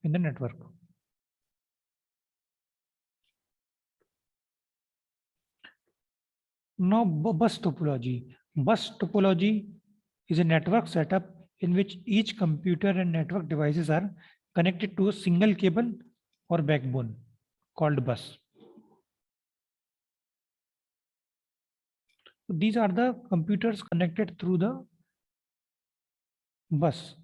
in the network. Now, bus topology. Bus topology is a network setup in which each computer and network devices are connected to a single cable or backbone called bus. These are the computers connected through the bus.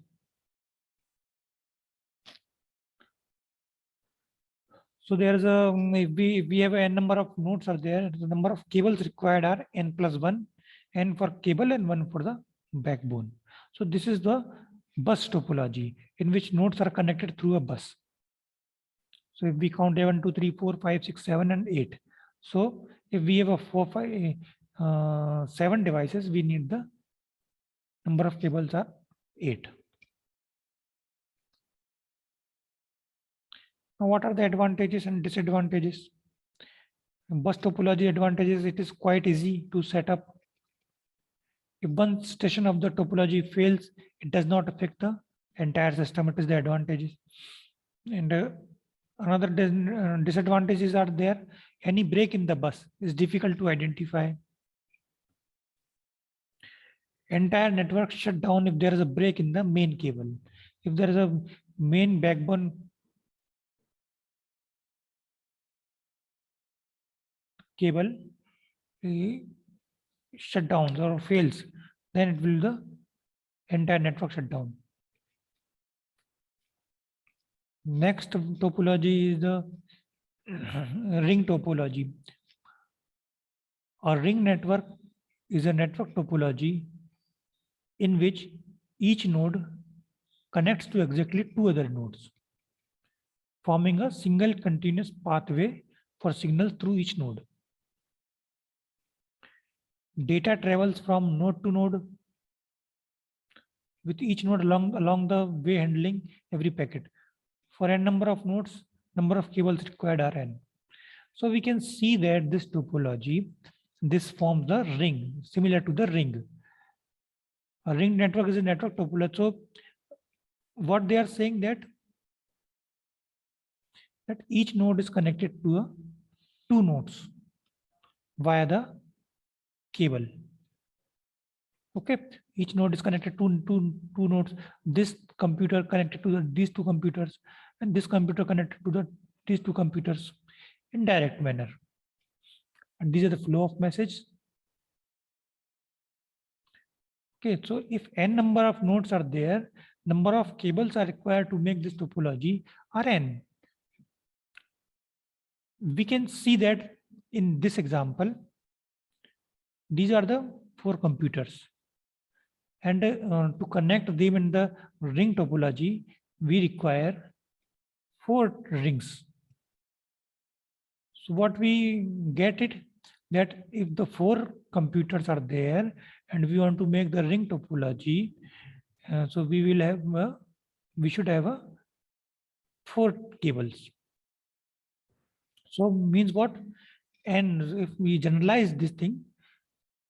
So there is a if we have a n number of nodes are there. The number of cables required are n plus 1, n for cable and 1 for the backbone. So this is the bus topology in which nodes are connected through a bus. So if we count 1, 2, 3, 4, 5, 6, 7, and 8. So if we have a 7 devices, we need the number of cables are 8. Now, what are the advantages and disadvantages? Bus topology advantages, it is quite easy to set up. If one station of the topology fails, it does not affect the entire system. It is the advantages. And another disadvantages are there. Any break in the bus is difficult to identify. Entire network shut down if there is a break in the main cable. If there is a main backbone cable shut down or fails, then it will the entire network shut down. Next topology is the ring topology. A ring network is a network topology in which each node connects to exactly 2 other nodes, forming a single continuous pathway for signals through each node. Data travels from node to node, with each node along the way handling every packet. For n number of nodes, number of cables required are n. So we can see that this topology, this forms the ring, similar to the ring. A ring network is a network topology. So what they are saying that each node is connected to 2 nodes via the cable. Okay, each node is connected to two nodes. This computer connected to these 2 computers, and this computer connected to these 2 computers in direct manner. And these are the flow of message. Okay, so if n number of nodes are there, number of cables are required to make this topology are n. We can see that in this example, these are the 4 computers. And to connect them in the ring topology, we require 4 rings. So what we get it, that if the 4 computers are there and we want to make the ring topology, so we will have, we should have 4 cables. So means what? And if we generalize this thing,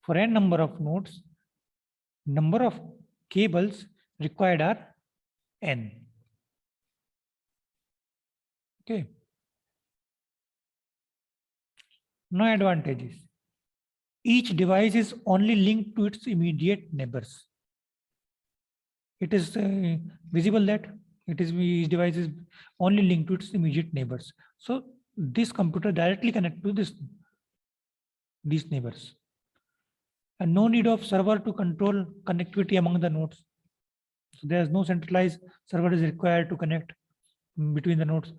for n number of nodes, number of cables required are n. Okay. No advantages. Each device is only linked to its immediate neighbors. It is visible that each device is only linked to its immediate neighbors. So this computer directly connect to these neighbors. And no need of server to control connectivity among the nodes. So there's no centralized server is required to connect between the nodes.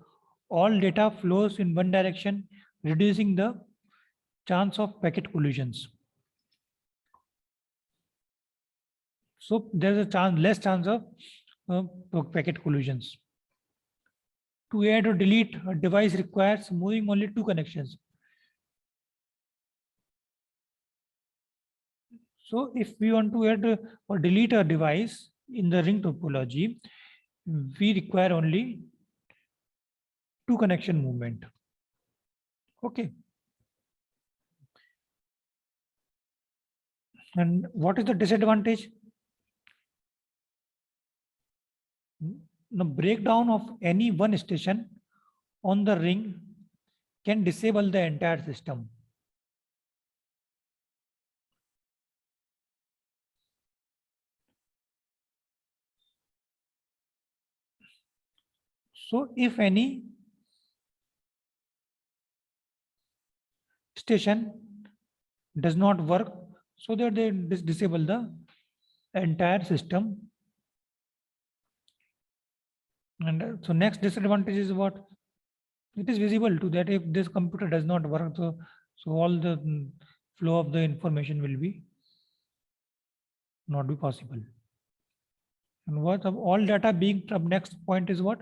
All data flows in one direction, reducing the chance of packet collisions. So there's a less chance of packet collisions. To add or delete a device requires moving only 2 connections. So if we want to add or delete a device in the ring topology, we require only 2 connection movement. Okay. And what is the disadvantage? the breakdown of any one station on the ring can disable the entire system. So if any station does not work, so that they disable the entire system. And so next disadvantage is what? It is visible to that if this computer does not work, so all the flow of the information will be not be possible. And what of all data being, next point is what?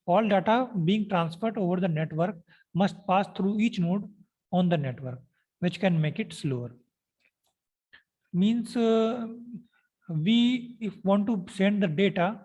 All data being transferred over the network must pass through each node on the network, which can make it slower. Means we if want to send the data